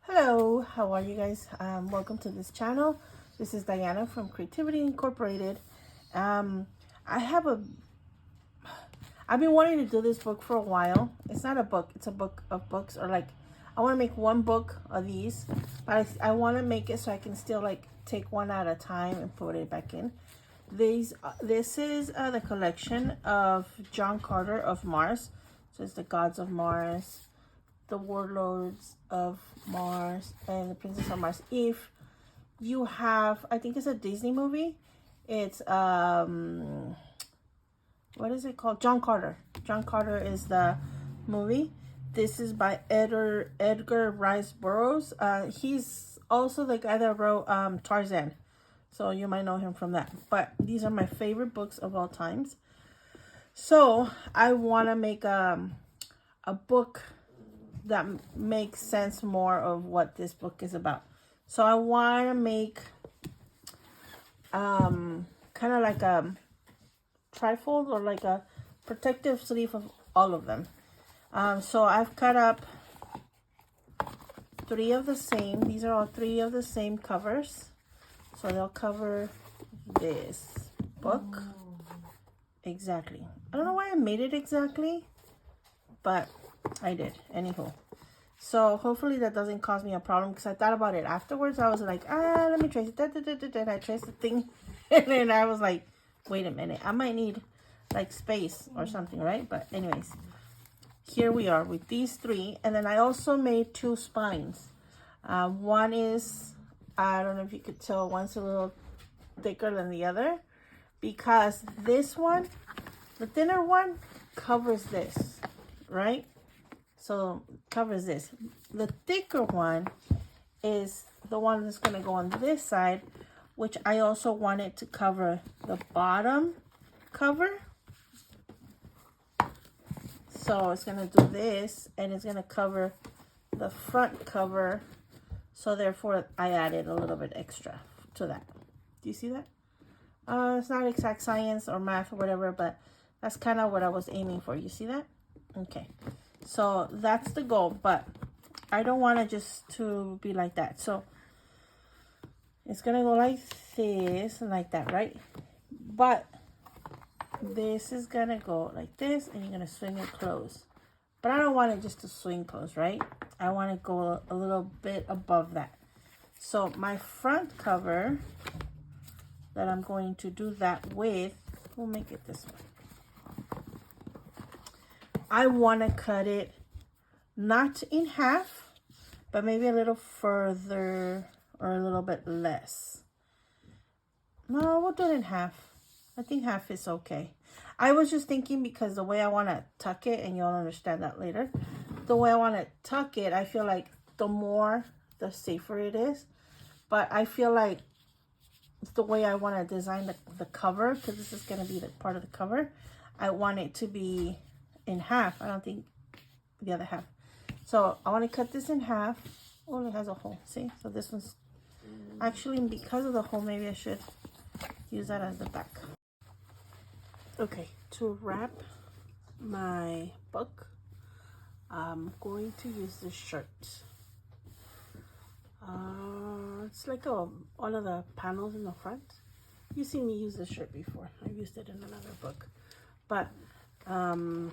Hello, how are you guys? Welcome to this channel. This is Diana from Creativity Incorporated. Um, I have a, I've been wanting to do this book for a while. It's not a book, it's a book of books, or like, I want to make one book of these, but I want to make it so I can still like take one at a time and put it back in. This is the collection of John Carter of Mars. So it's the Gods of Mars, the Warlords of Mars, and the Princess of Mars. If you have, I think it's a Disney movie. It's what is it called? John Carter. John Carter is the movie. This is by Edgar Rice Burroughs. He's also the guy that wrote Tarzan, so you might know him from that. But these are my favorite books of all times. So I want to make a book that makes sense more of what this book is about. So I want to make kind of like a trifold, or like a protective sleeve of all of them. So I've cut up 3 of the same. These are all 3 of the same covers. So they'll cover this book. Exactly. I don't know why I made it exactly, but I did. Anywho. So hopefully that doesn't cause me a problem, because I thought about it afterwards. I was like, let me trace it. I traced the thing. And then I was like, wait a minute. I might need like space or something, right? But anyways, here we are with these 3. And then I also made 2 spines. One is, I don't know if you could tell, one's a little thicker than the other, because this one, the thinner one, covers this, right? So covers this. The thicker one is the one that's going to go on this side, which I also wanted to cover the bottom cover. So it's going to do this, and it's going to cover the front cover. So therefore I added a little bit extra to that. Do you see that? It's not exact science or math or whatever, but that's kind of what I was aiming for. You see that? Okay. So that's the goal, but I don't want it just to be like that. So it's going to go like this and like that, right? But this is going to go like this, and you're going to swing it close. But I don't want it just to swing close, right? I want to go a little bit above that. So my front cover that I'm going to do that with, we'll make it this way. I want to cut it not in half, but maybe a little further or a little bit less. No, we'll do it in half. I think half is okay. I was just thinking, because the way I want to tuck it, and you'll understand that later, the way I want to tuck it, I feel like the more, the safer it is. But I feel like the way I want to design the cover, because this is going to be the part of the cover, I want it to be in half. I don't think the other half. So I want to cut this in half. Oh, it has a hole. See? So this one's actually, because of the hole, maybe I should use that as the back. Okay, to wrap my book, I'm going to use this shirt. It's like all of the panels in the front. You've seen me use this shirt before. I've used it in another book. But I'm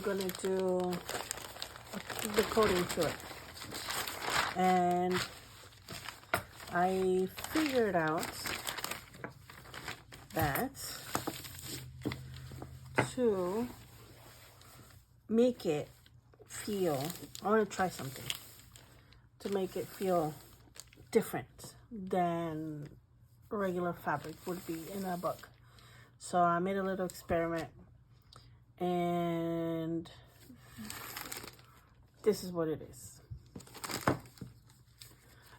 going to do the coating to it. And I figured out that to make it feel, I want to try something to make it feel different than regular fabric would be in a book. So I made a little experiment, and this is what it is.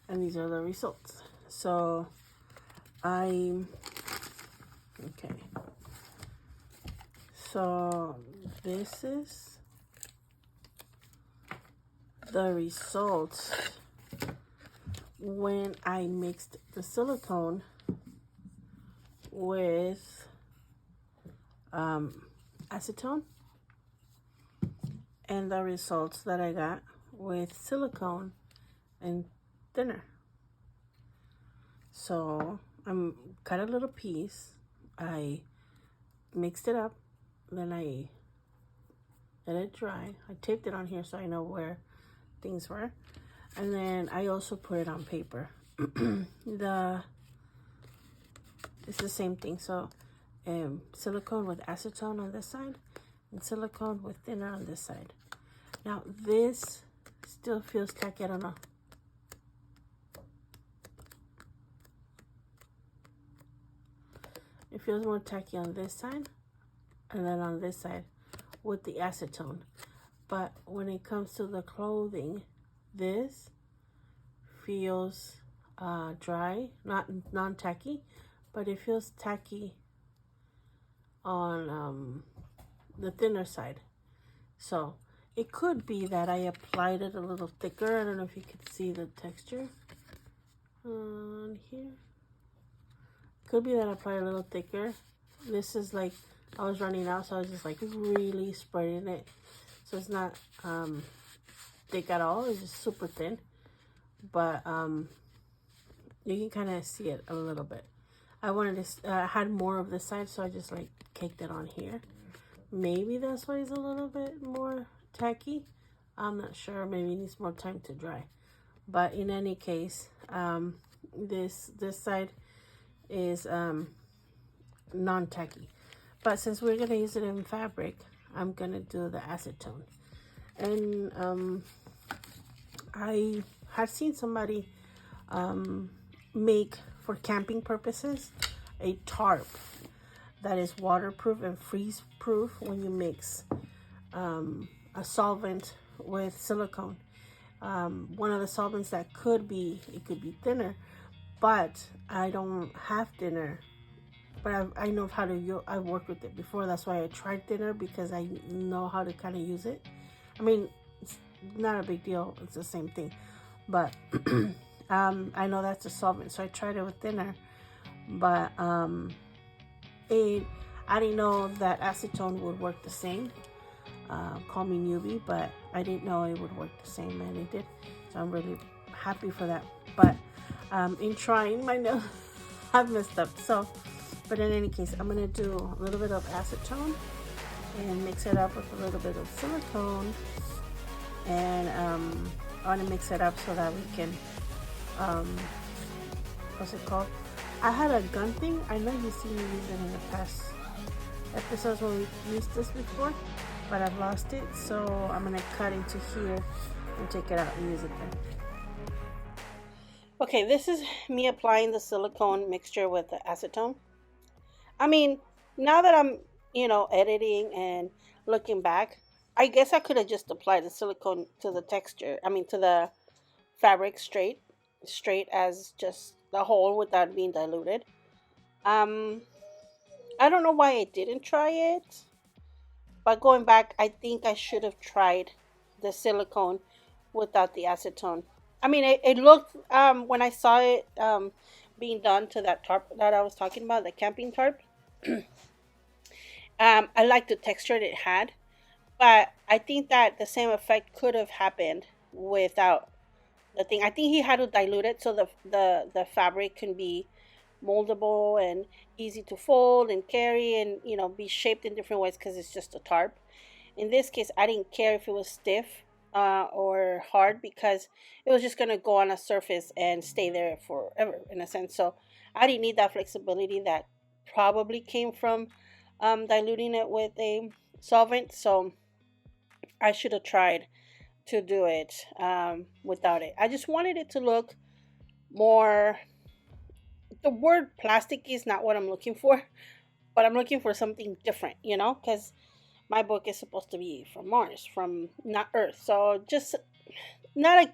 And these are the results. So okay. So this is the results when I mixed the silicone with acetone, and the results that I got with silicone and thinner. So I cut a little piece, I mixed it up, then I let it dry. I taped it on here so I know where things were, and then I also put it on paper. It's the same thing. So silicone with acetone on this side and silicone with thinner on this side. Now this still feels tacky. I don't know. It feels more tacky on this side and then on this side with the acetone. But when it comes to the clothing, this feels dry, not non-tacky, but it feels tacky on the thinner side. So it could be that I applied it a little thicker. I don't know if you could see the texture on here. Could be that I applied a little thicker. This is like, I was running out, so I was just like really spreading it. So it's not thick at all. It's just super thin. But you can kind of see it a little bit. I wanted to, had more of this side, so I just like caked it on here. Maybe that's why it's a little bit more tacky. I'm not sure. Maybe it needs more time to dry. But in any case, this side is non-tacky. But since we're gonna use it in fabric, I'm gonna do the acetone. And I had seen somebody make, for camping purposes, a tarp that is waterproof and freeze proof when you mix a solvent with silicone. One of the solvents that could be, it could be thinner, but I don't have thinner. But I know how to use, I've worked with it before. That's why I tried thinner, because I know how to kind of use it. I mean, it's not a big deal. It's the same thing. But I know that's a solvent. So I tried it with thinner. But I didn't know that acetone would work the same. Call me newbie, but I didn't know it would work the same, and it did. So I'm really happy for that. But in trying, my nails I've messed up. So, but in any case, I'm gonna do a little bit of acetone and mix it up with a little bit of silicone, and I want to mix it up so that we can what's it called? I had a gun thing. I know you've seen me use it in the past episodes when we used this before, but I've lost it, so I'm gonna cut into here and take it out and use it then. Okay, this is me applying the silicone mixture with the acetone. I mean, now that I'm, editing and looking back, I guess I could have just applied the silicone to the texture. I mean, to the fabric straight as just the whole without being diluted. Um, I don't know why I didn't try it, but going back, I think I should have tried the silicone without the acetone. I mean, it looked, when I saw it being done to that tarp that I was talking about, the camping tarp. I liked the texture it had, but I think that the same effect could have happened without the thing. I think he had to dilute it so the fabric can be moldable and easy to fold and carry, and be shaped in different ways, because it's just a tarp. In this case, I didn't care if it was stiff or hard, because it was just going to go on a surface and stay there forever, in a sense. So I didn't need that flexibility that probably came from diluting it with a solvent. So I should have tried to do it without it. I just wanted it to look more, the word plastic is not what I'm looking for, but I'm looking for something different, because my book is supposed to be from Mars, from not Earth. So just not a,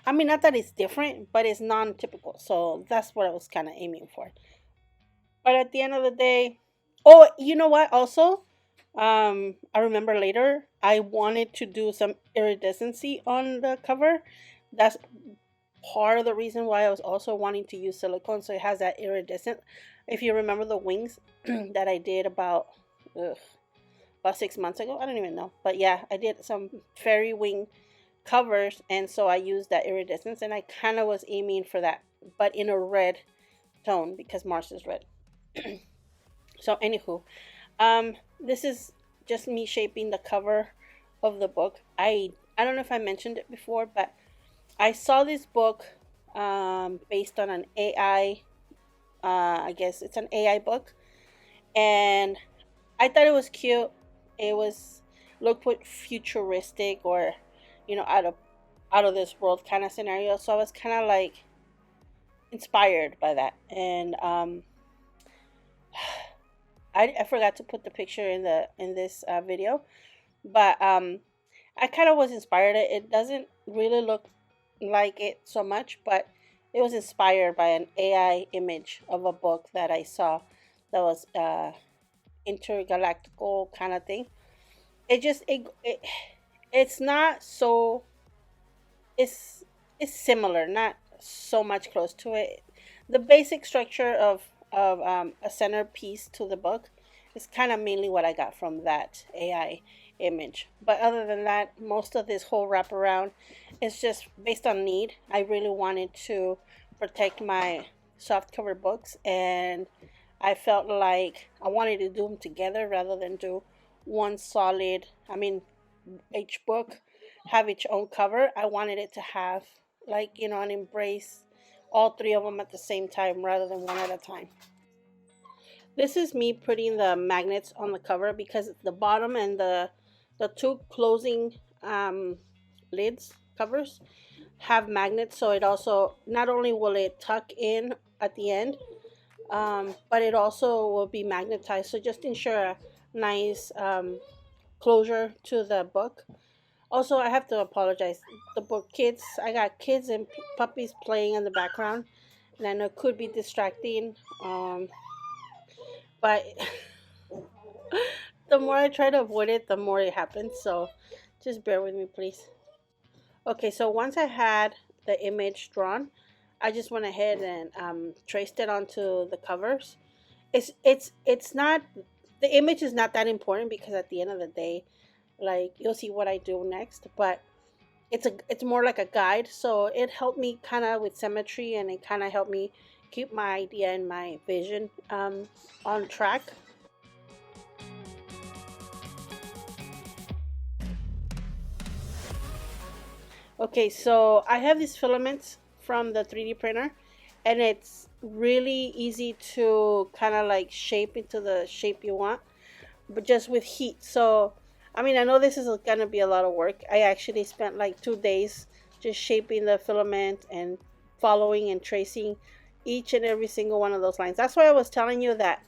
I mean, not that it's different, but it's non-typical. So that's what I was kind of aiming for. But at the end of the day, oh, you know what? Also, I remember later I wanted to do some iridescency on the cover. That's part of the reason why I was also wanting to use silicone, so it has that iridescent. If you remember the wings that I did about 6 months ago, I don't even know, but yeah, I did some fairy wing covers, and so I used that iridescence, and I kind of was aiming for that, but in a red tone because Mars is red. So anywho, this is just me shaping the cover of the book. I don't know if I mentioned it before, but I saw this book based on an AI. I guess it's an AI book, and I thought it was cute. It was looked with futuristic or, out of this world kind of scenario. So I was kind of like inspired by that, and I forgot to put the picture in this video, but I kind of was inspired. It doesn't really look like it so much, but it was inspired by an AI image of a book that I saw that was intergalactical kind of thing. It's not so it's it's similar, not so much close to it. The basic structure of a centerpiece to the book is kind of mainly what I got from that AI image. But other than that, most of this whole wraparound is just based on need. I really wanted to protect my soft cover books, and I felt like I wanted to do them together rather than do one solid. I mean, each book have its own cover. I wanted it to have, like, an embrace all three of them at the same time rather than one at a time. This is me putting the magnets on the cover because the bottom and the two closing lids covers have magnets, so it also not only will it tuck in at the end, but it also will be magnetized. So just ensure a nice closure to the book. Also, I have to apologize. The book kids, I got kids and puppies playing in the background, and I know it could be distracting. But the more I try to avoid it, the more it happens. So just bear with me, please. Okay, so once I had the image drawn, I just went ahead and traced it onto the covers. It's not, the image is not that important because at the end of the day, like, you'll see what I do next, but it's more like a guide. So it helped me kind of with symmetry, and it kind of helped me keep my idea and my vision on track. Okay, so I have these filaments from the 3D printer, and it's really easy to kind of like shape into the shape you want, but just with heat. So, I mean, I know this is going to be a lot of work. I actually spent like 2 days just shaping the filament and following and tracing each and every single one of those lines. That's why I was telling you that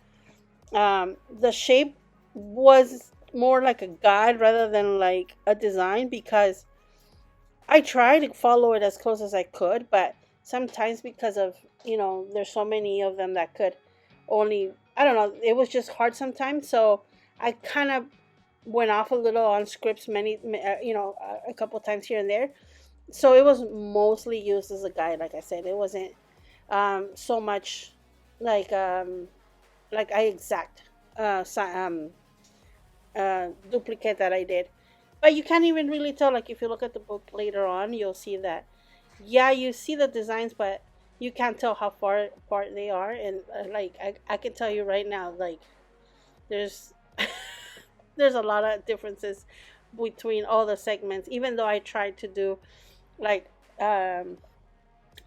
the shape was more like a guide rather than like a design, because I tried to follow it as close as I could, but sometimes because of, there's so many of them that could only, I don't know, it was just hard sometimes. So I kind of went off a little on scripts a couple times here and there. So it was mostly used as a guide. Like I said, it wasn't so much like I exact duplicate that I did. But you can't even really tell. Like, if you look at the book later on, you'll see that, yeah, you see the designs, but you can't tell how far apart they are. And like, I can tell you right now, like, there's there's a lot of differences between all the segments, even though I tried to do like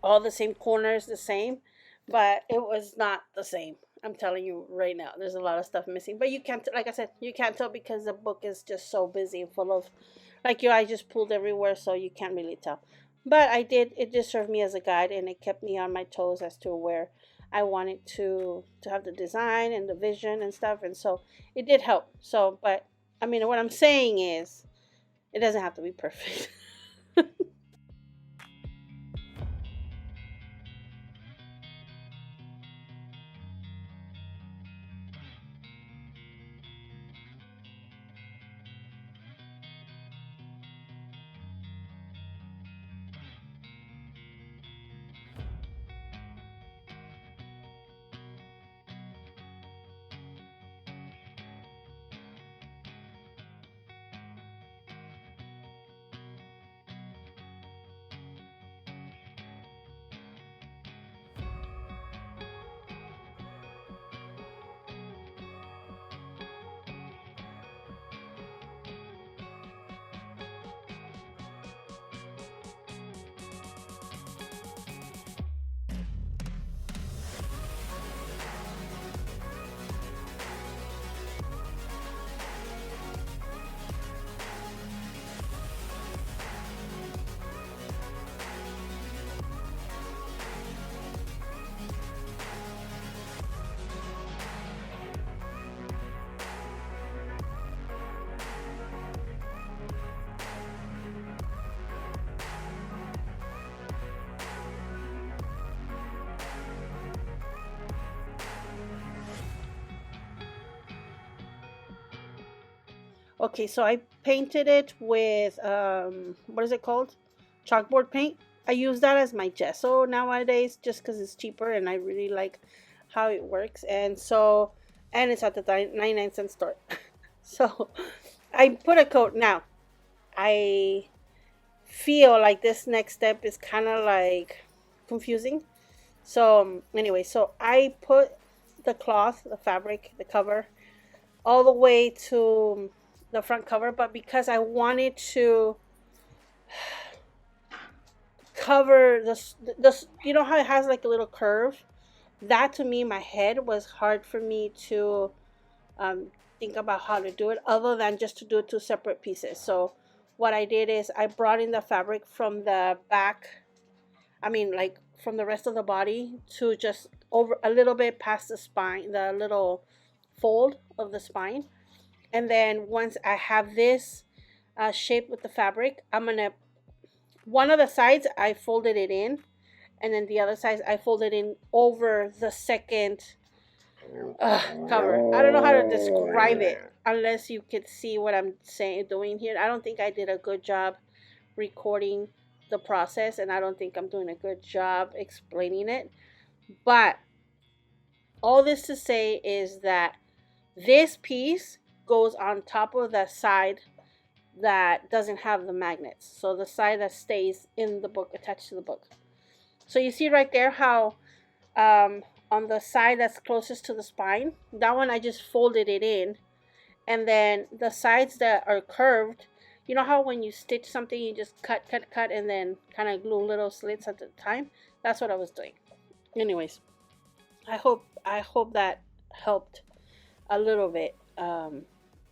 all the same corners the same, but it was not the same. I'm telling you right now, there's a lot of stuff missing. But you can't, like I said, you can't tell because the book is just so busy and full of, like, your eye just pulled everywhere, so you can't really tell. But it just served me as a guide, and it kept me on my toes as to where I wanted to have the design and the vision and stuff, and so it did help. So, but I mean, what I'm saying is, it doesn't have to be perfect. Okay, so I painted it with what is it called? Chalkboard paint. I use that as my gesso nowadays just because it's cheaper and I really like how it works. And so, and it's at the 99 cent store. So I put a coat. Now, I feel like this next step is kind of like confusing. So, anyway, so I put the cloth, the fabric, the cover, all the way to the front cover, but because I wanted to cover this, you know how it has like a little curve? That to me, my head was hard for me to um, think about how to do it, other than just to do it two separate pieces. So, what I did is I brought in the fabric from the back, I mean, like from the rest of the body to just over a little bit past the spine, the little fold of the spine. And then once I have this shape with the fabric, I'm gonna, one of the sides I folded it in, and then the other side I folded in over the second cover. I don't know how to describe it unless you could see what I'm saying doing here. I don't think I did a good job recording the process, and I don't think I'm doing a good job explaining it. But all this to say is that this piece goes on top of the side that doesn't have the magnets. So the side that stays in the book, attached to the book. So you see right there how on the side that's closest to the spine, that one I just folded it in. And then the sides that are curved, you know how when you stitch something, you just cut, and then kind of glue little slits at the time? That's what I was doing. Anyways, I hope that helped a little bit.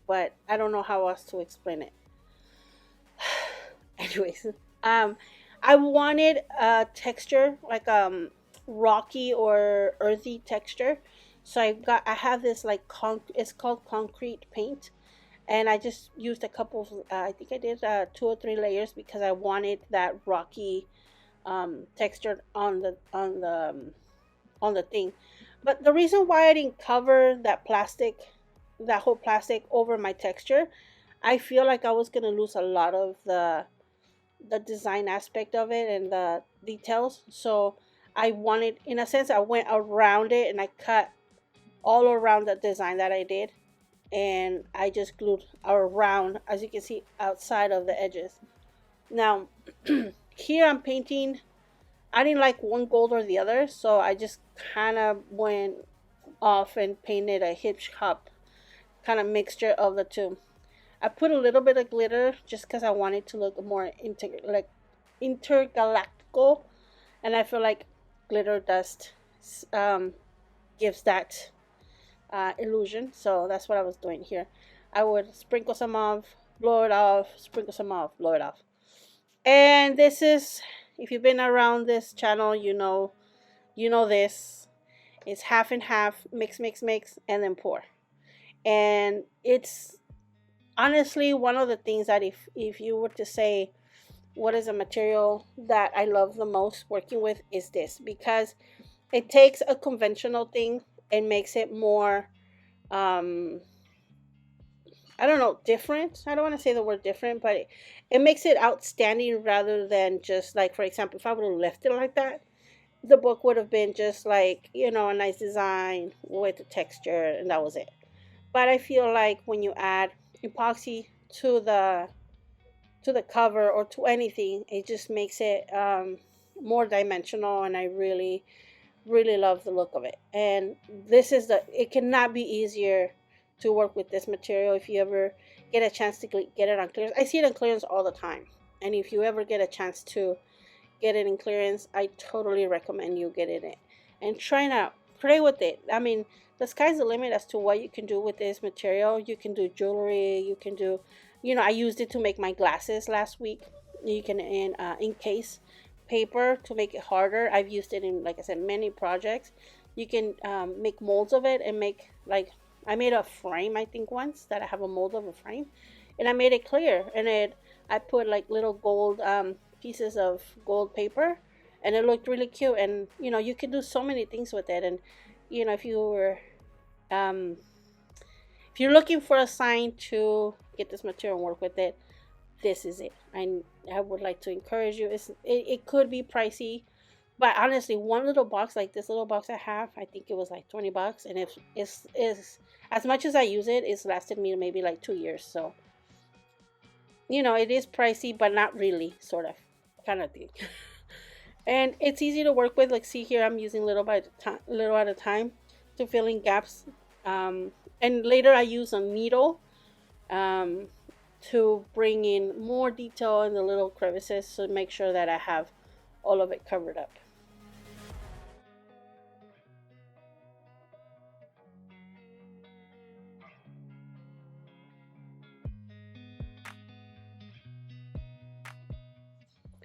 But I don't know how else to explain it. Anyways, um, I wanted a texture like rocky or earthy texture, so I have this like it's called concrete paint, and I just used a couple of I think I did 2 or 3 layers because I wanted that rocky texture on the thing. But the reason why I didn't cover that whole plastic over my texture, I feel like I was gonna lose a lot of the design aspect of it and the details. So I wanted, in a sense, I went around it and I cut all around the design that I did, and I just glued around, as you can see, outside of the edges. Now, here I'm painting. I didn't like one gold or the other, so I just kind of went off and painted a hip hop kind of mixture of the two. I put a little bit of glitter just because I wanted to look more intergalactical, and I feel like glitter dust um, gives that illusion. So that's what I was doing here. I would sprinkle some off, blow it off, sprinkle some off, blow it off. And this is, if you've been around this channel, you know this. It's half and half, mix, and then pour. And it's honestly one of the things that if you were to say what is a material that I love the most working with, is this, because it takes a conventional thing and makes it more um I don't know, different. I don't want to say the word different, but it makes it outstanding rather than just like, for example, if I would have left it like that, the book would have been just like, a nice design with the texture, and that was it. But I feel like when you add epoxy to the cover or to anything, it just makes it more dimensional, and I really really love the look of it. And this is it cannot be easier to work with this material. If you ever get a chance to get it on clearance, I see it on clearance all the time, and if you ever get a chance to get it in clearance, I totally recommend you get it in and try it out, play with it. I mean, the sky's the limit as to what you can do with this material. You can do jewelry, you can do, I used it to make my glasses last week. You can encase paper to make it harder. I've used it in, like I said, many projects. You can make molds of it and make, like, I made a frame, I think, once, that I have a mold of a frame, and I made it clear, and I put like little gold pieces of gold paper, and it looked really cute. And you can do so many things with it. And if you were um, if you're looking for a sign to get this material and work with it, this is it. I would like to encourage you. It could be pricey, but honestly, one little box like this little box I have, I think it was like $20, and it's as much as I use it, it's lasted me maybe like 2 years. So it is pricey, but not really, sort of, kind of thing. And it's easy to work with. Like, see here, I'm using little at a time to fill in gaps. And later I use a needle to bring in more detail in the little crevices to make sure that I have all of it covered up.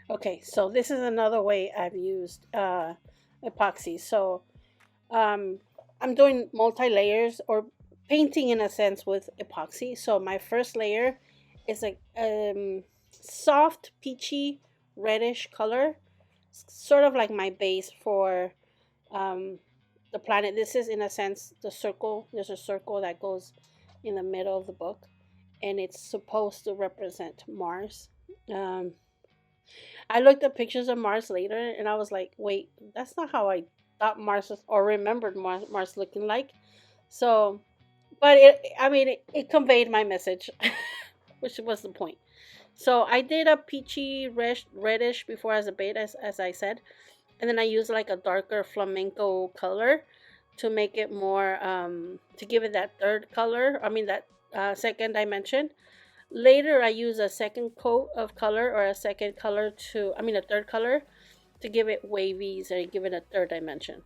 Okay, so this is another way I've used epoxy. So I'm doing multi-layers or painting in a sense with epoxy. So my first layer is a soft peachy reddish color, sort of like my base for the planet. This is in a sense the circle. There's a circle that goes in the middle of the book, and it's supposed to represent Mars. Um, I looked at pictures of Mars later, and I was like, wait, that's not how I thought Mars was, or remembered Mars looking like. So, but it conveyed my message, which was the point. So I did a peachy reddish before as a bait, as I said, and then I used like a darker flamenco color to make it more to give it that third color. That second dimension. Later, I use a second coat of color, or a second color a third color to give it wavies and give it a third dimension.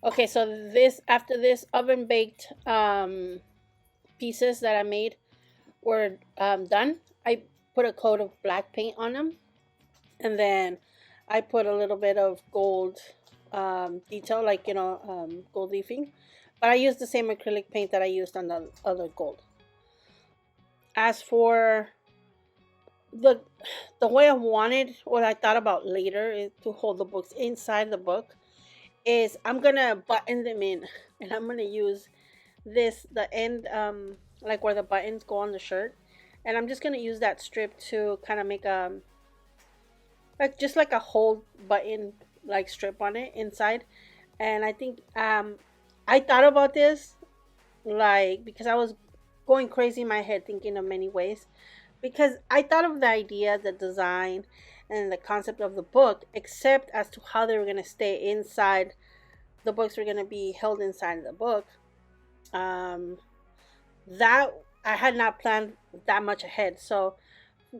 Okay, so this after this oven baked pieces that I made were done, I put a coat of black paint on them, and then I put a little bit of gold detail, like gold leafing. But I used the same acrylic paint that I used on the other gold. As for the the way I wanted, what I thought about later is to hold the books inside the book, is I'm gonna button them in, and I'm gonna use the end, like where the buttons go on the shirt, and I'm just gonna use that strip to kind of make a, like, just like a hold button like strip on it inside. And I think I thought about this, like, because I was going crazy in my head thinking of many ways, because I thought of the idea, the design, and the concept of the book, except as to how they were going to stay inside the books, were going to be held inside the book. um that I had not planned that much ahead. So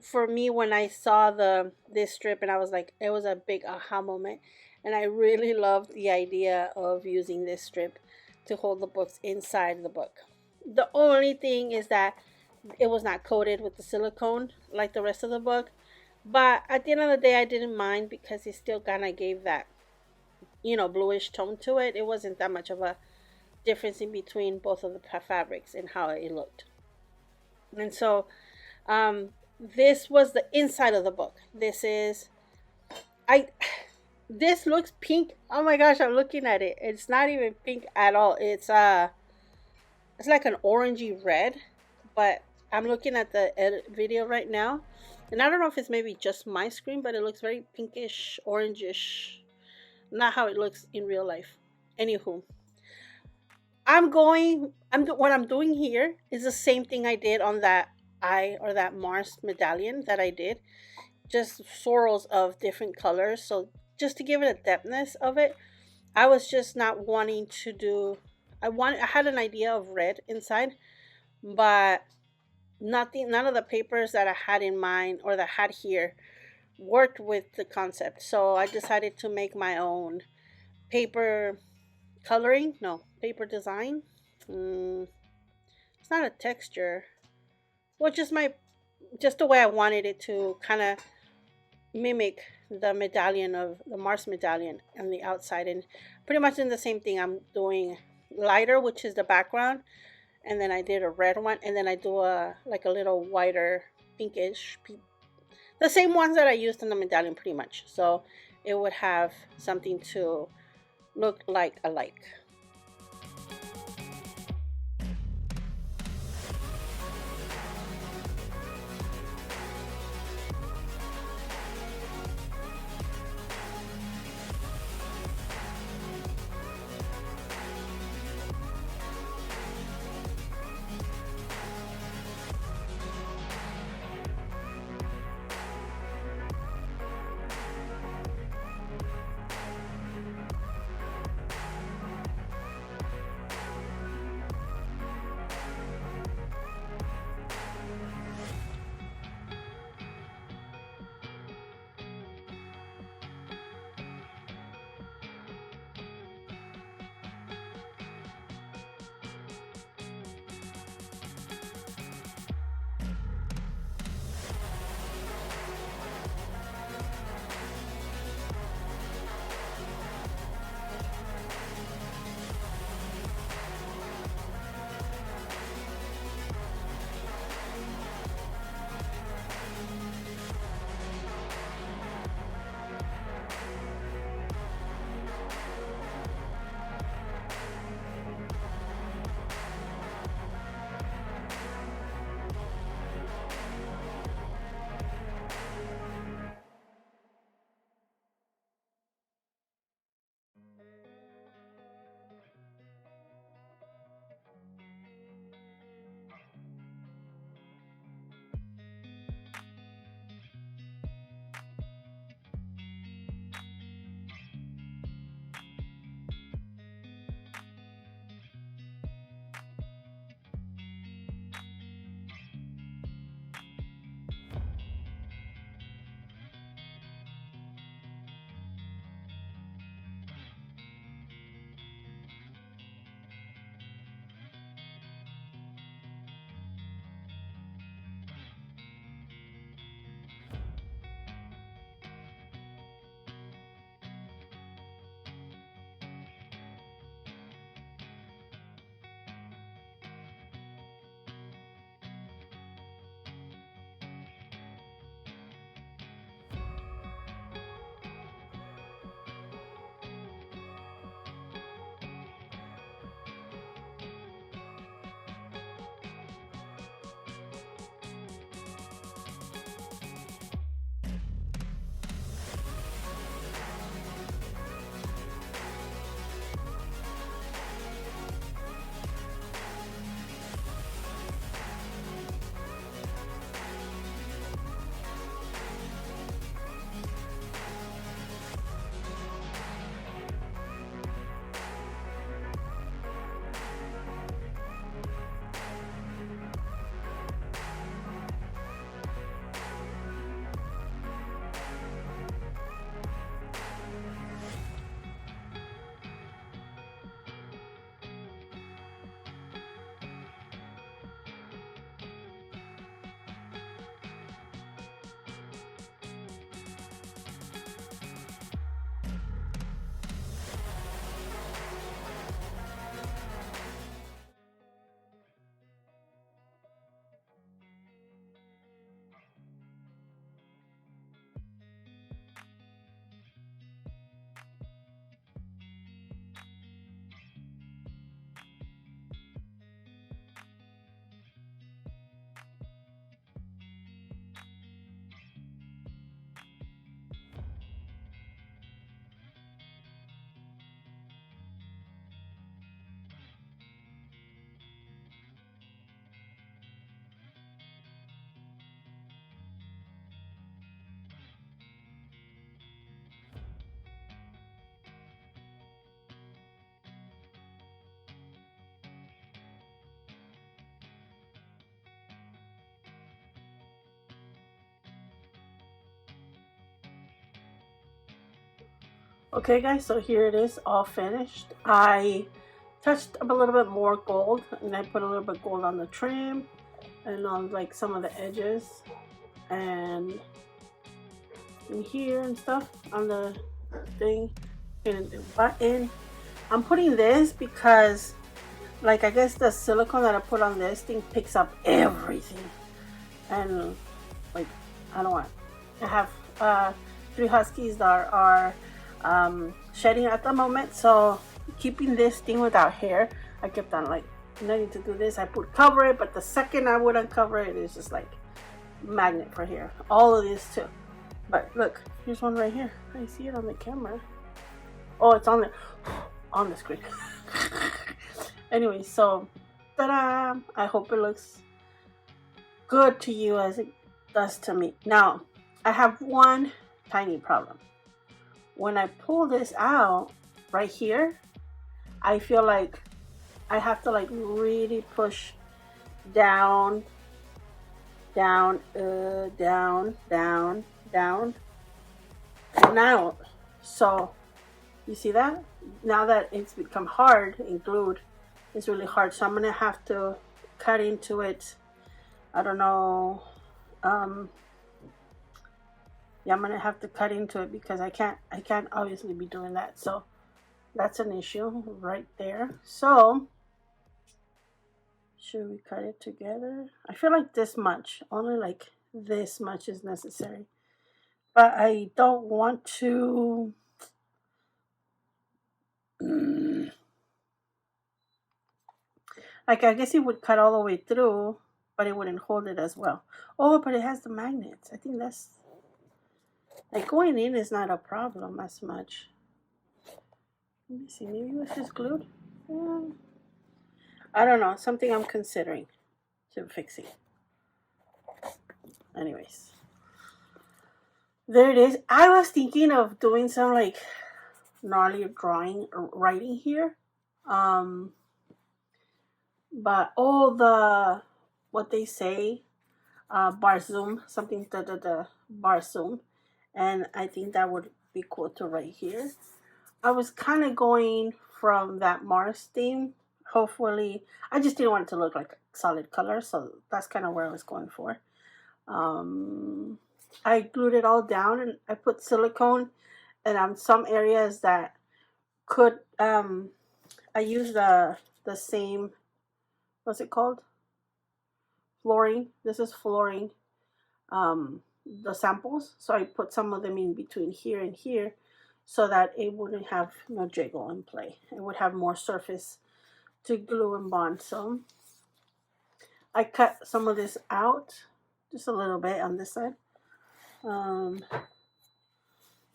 for me, when I saw the this strip, and I was like, it was a big aha moment, and I really loved the idea of using this strip to hold the books inside the book. The only thing is that it was not coated with the silicone like the rest of the book, but at the end of the day, I didn't mind because it still kind of gave that bluish tone to it. It wasn't that much of a difference in between both of the fabrics and how it looked. And so this was the inside of the book. I this looks pink. Oh my gosh, I'm looking at it. It's not even pink at all. It's like an orangey red, but I'm looking at the video right now, and I don't know if it's maybe just my screen, but it looks very pinkish, orangish. Not how it looks in real life. Anywho, what I'm doing here is the same thing I did on that eye, or that Mars medallion that I did, just swirls of different colors. So just to give it a depthness of it, I was just not wanting to do. I had an idea of red inside, but none of the papers that I had in mind or that I had here worked with the concept. So I decided to make my own paper coloring. No, paper design. It's not a texture. Well, just the way I wanted it to kind of mimic the medallion of the Mars medallion on the outside, and pretty much in the same thing. I'm doing lighter, which is the background, and then I did a red one, and then I do a little whiter pinkish, the same ones that I used in the medallion, pretty much. So it would have something to look like alike. Okay guys, so here it is all finished. I touched up a little bit more gold, and I put a little bit gold on the trim and on like some of the edges and in here and stuff on the thing and the button. I'm putting this because like I guess the silicone that I put on this thing picks up everything, and like I don't want. I have 3 huskies that are shedding at the moment, so keeping this thing without hair, I kept on like needing to do this. I would cover it, but the second I would uncover it, it's just like magnet for hair. All of this too. But look, here's one right here. I see it on the camera. Oh, it's on the screen. Anyway, so ta-da! I hope it looks good to you as it does to me. Now, I have one tiny problem. When I pull this out right here, I feel like I have to like really push down, down, down, down, down, and out. So you see that? Now that it's become hard and glued, it's really hard. So I'm gonna have to cut into it. I don't know. Yeah, I'm gonna have to cut into it because I can't obviously be doing that. So that's an issue right there. So should we cut it together? I feel like this much, only like this much is necessary. But I don't want to like I guess it would cut all the way through, but it wouldn't hold it as well. Oh, but it has the magnets. I think that's like going in is not a problem as much. Let me see, maybe it was just glued. I don't know, something I'm considering to fixing. Anyways, there it is. I was thinking of doing some like gnarly drawing or writing here. But all the what they say, Barzoom, something Barzoom, and I think that would be cool to write here. I was kind of going from that Mars theme. Hopefully, I just didn't want it to look like solid color, so that's kind of where I was going for. I glued it all down and I put silicone, and on some areas that could I used the same, what's it called, flooring. This is flooring, the samples, so I put some of them in between here and here so that it wouldn't have no jiggle in play. It would have more surface to glue and bond. So I cut some of this out, just a little bit on this side.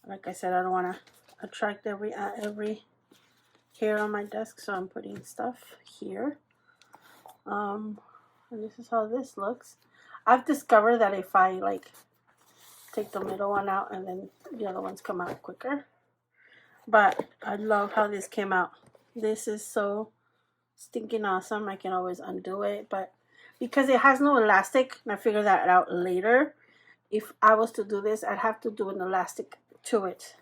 Like I said, I don't want to attract every hair on my desk, so I'm putting stuff here. And this is how this looks. I've discovered that if I like take the middle one out and then the other ones come out quicker. But I love how this came out. This is so stinking awesome. I can always undo it, but because it has no elastic, and I figured that out later, if I was to do this, I'd have to do an elastic to it,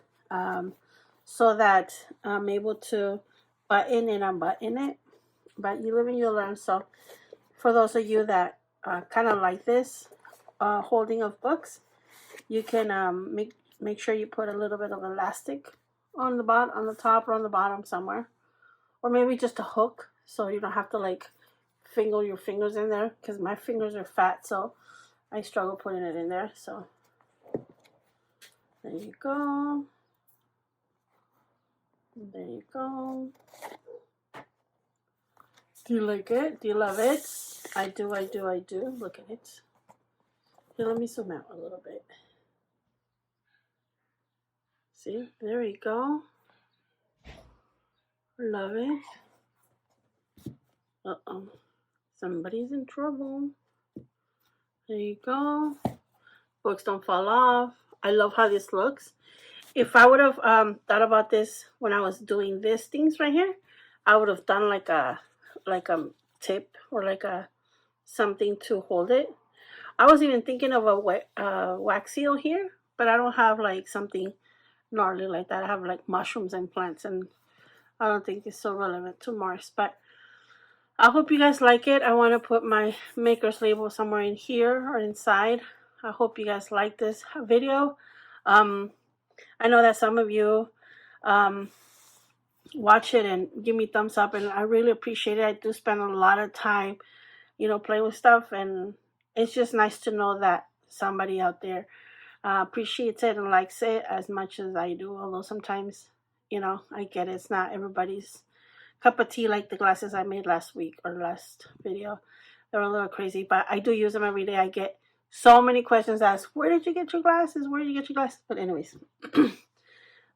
so that I'm able to button and unbutton it. But you live and you learn. So for those of you that kind of like this holding of books, you can make sure you put a little bit of elastic on the bottom, on the top, or on the bottom somewhere, or maybe just a hook, so you don't have to like finger your fingers in there, because my fingers are fat, so I struggle putting it in there. So there you go. There you go. Do you like it? Do you love it? I do, I do, I do. Look at it. Here, let me zoom out a little bit. See? There you go. Love it. Uh-oh. Somebody's in trouble. There you go. Books don't fall off. I love how this looks. If I would have thought about this when I was doing these things right here, I would have done like a tip or like a something to hold it. I was even thinking of a wax seal here, but I don't have like something gnarly like that. I have like mushrooms and plants, and I don't think it's so relevant to Mars. But I hope you guys like it. I want to put my maker's label somewhere in here or inside. I hope you guys like this video. I know that some of you watch it and give me thumbs up, and I really appreciate it. I do spend a lot of time, playing with stuff, and it's just nice to know that somebody out there appreciates it and likes it as much as I do. Although sometimes, I get it. It's not everybody's cup of tea, like the glasses I made last week or last video. They're a little crazy, but I do use them every day. I get so many questions asked, where did you get your glasses? Where did you get your glasses? But anyways,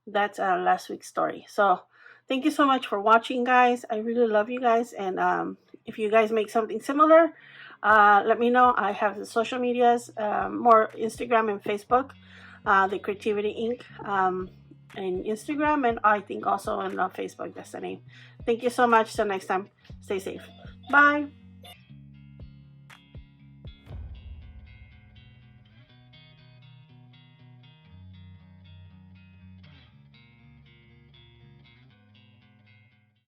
that's last week's story. So thank you so much for watching, guys. I really love you guys. And if you guys make something similar, let me know. I have the social medias, more Instagram and Facebook, the Creativity Inc. And Instagram, and I think also on Facebook. That's the name. Thank you so much. Till next time, stay safe. Bye.